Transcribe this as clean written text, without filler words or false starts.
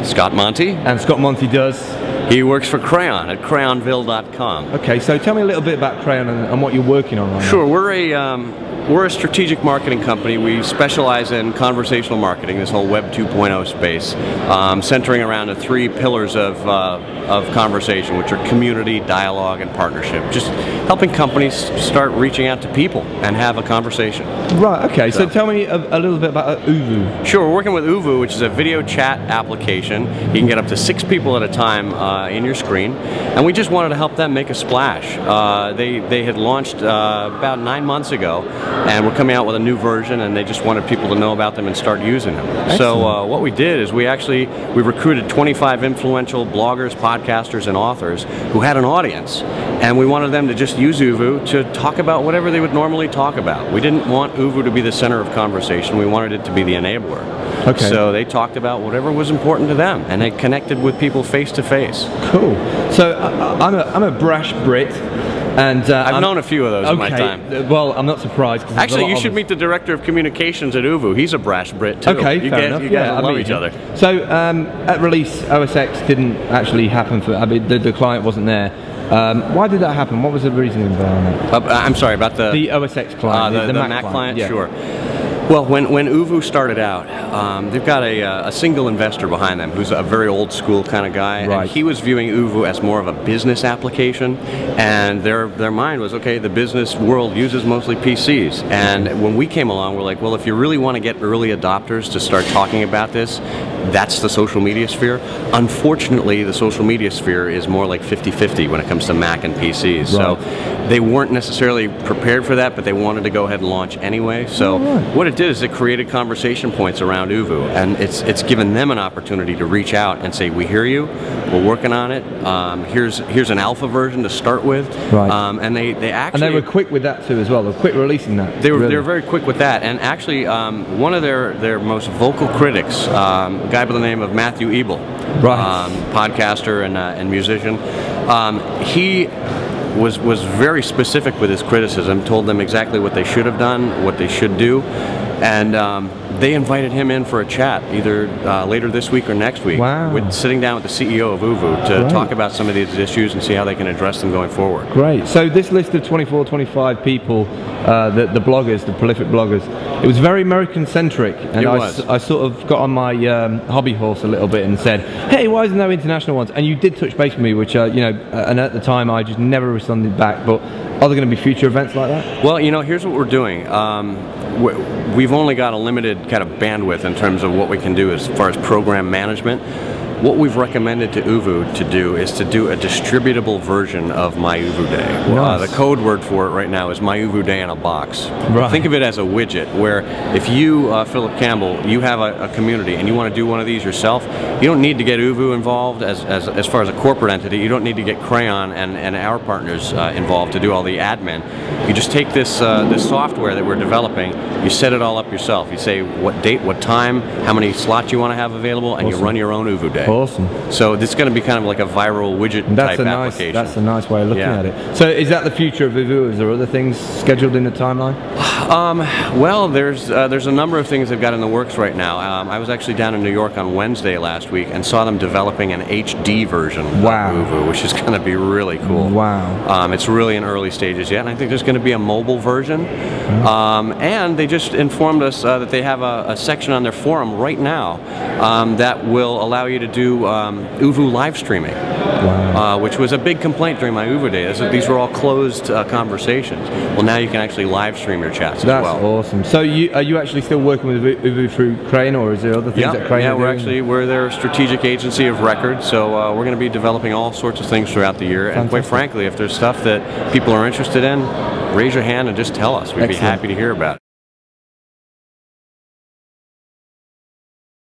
Scott Monty. And Scott Monty does? He works for Crayon at crayonville.com. Okay, so tell me a little bit about Crayon and what you're working on right now. Sure, we're a strategic marketing company. We specialize in conversational marketing, this whole Web 2.0 space, centering around the three pillars of conversation, which are community, dialogue, and partnership. Just helping companies start reaching out to people and have a conversation. Right, okay, so tell me a little bit about oovoo. Sure, we're working with oovoo, which is a video chat application. You can get up to 6 people at a time in your screen, and we just wanted to help them make a splash. They had launched about 9 months ago, and we're coming out with a new version, and they just wanted people to know about them and start using them. Excellent. So what we did is we recruited 25 influential bloggers, podcasters, and authors who had an audience, and we wanted them to just use oovoo to talk about whatever they would normally talk about. We didn't want oovoo to be the center of conversation. We wanted it to be the enabler. Okay. So they talked about whatever was important to them, and they connected with people face to face. Cool. So I'm a brash Brit. And I've known a few of those in my time. Well, I'm not surprised. Actually, you should meet the director of communications at oovoo. He's a brash Brit too. Okay, fair enough. You guys love each other. So at release, OSX didn't actually happen for. I mean, the client wasn't there. Why did that happen? What was the reasoning behind that? I'm sorry about the OSX client, the Mac client. Yeah. Sure. Well, when oovoo started out, they've got a single investor behind them who's a very old school kind of guy, right. And he was viewing oovoo as more of a business application, and their mind was, okay, the business world uses mostly PCs, and when we came along, we're like, well, if you really want to get early adopters to start talking about this, that's the social media sphere. Unfortunately, the social media sphere is more like 50-50 when it comes to Mac and PCs. Right. So they weren't necessarily prepared for that, but they wanted to go ahead and launch anyway. So what it did is it created conversation points around oovoo, and it's given them an opportunity to reach out and say, we hear you, we're working on it, here's an alpha version to start with. Right. And they actually... And they were quick with that too as well, they were quick releasing that. They were very quick with that, and actually one of their most vocal critics, a guy by the name of Matthew Ebel, right. Podcaster and musician, he was very specific with his criticism, told them exactly what they should have done, what they should do, and they invited him in for a chat either later this week or next week. Wow. With sitting down with the CEO of oovoo to talk about some of these issues and see how they can address them going forward. Great. So this list of 24, 25 people, the bloggers, the prolific bloggers, it was very American-centric, and I sort of got on my hobby horse a little bit and said, hey, why isn't there international ones? And you did touch base with me, which, and at the time I just never responded back, but are there going to be future events like that? Well, here's what we're doing. We've only got a limited kind of bandwidth in terms of what we can do as far as program management. What we've recommended to oovoo to do is to do a distributable version of My oovoo Day. Nice. The code word for it right now is My oovoo Day in a box. Right. Think of it as a widget where if you, Philip Campbell, you have a community and you want to do one of these yourself, you don't need to get oovoo involved as far as a corporate entity. You don't need to get Crayon and our partners involved to do all the admin. You just take this software that we're developing, you set it all up yourself. You say what date, what time, how many slots you want to have available, and you run your own oovoo Day. Awesome. So this is going to be kind of like a viral widget type application. That's a nice way of looking at it. So is that the future of oovoo? Is there other things scheduled in the timeline? Well, there's a number of things they've got in the works right now. I was actually down in New York on Wednesday last week and saw them developing an HD version of oovoo, which is going to be really cool. Wow. It's really in early stages yet, and I think there's going to be a mobile version. And they just informed us that they have a section on their forum right now that will allow you to do oovoo live streaming, which was a big complaint during my oovoo Day. These were all closed conversations. Well, now you can actually live stream your chats as well. That's awesome. So are you actually still working with oovoo through Crayon, or is there other things that Crayon are doing? We're their strategic agency of record, so we're going to be developing all sorts of things throughout the year. Fantastic. And quite frankly, if there's stuff that people are interested in, raise your hand and just tell us. We'd be happy to hear about it.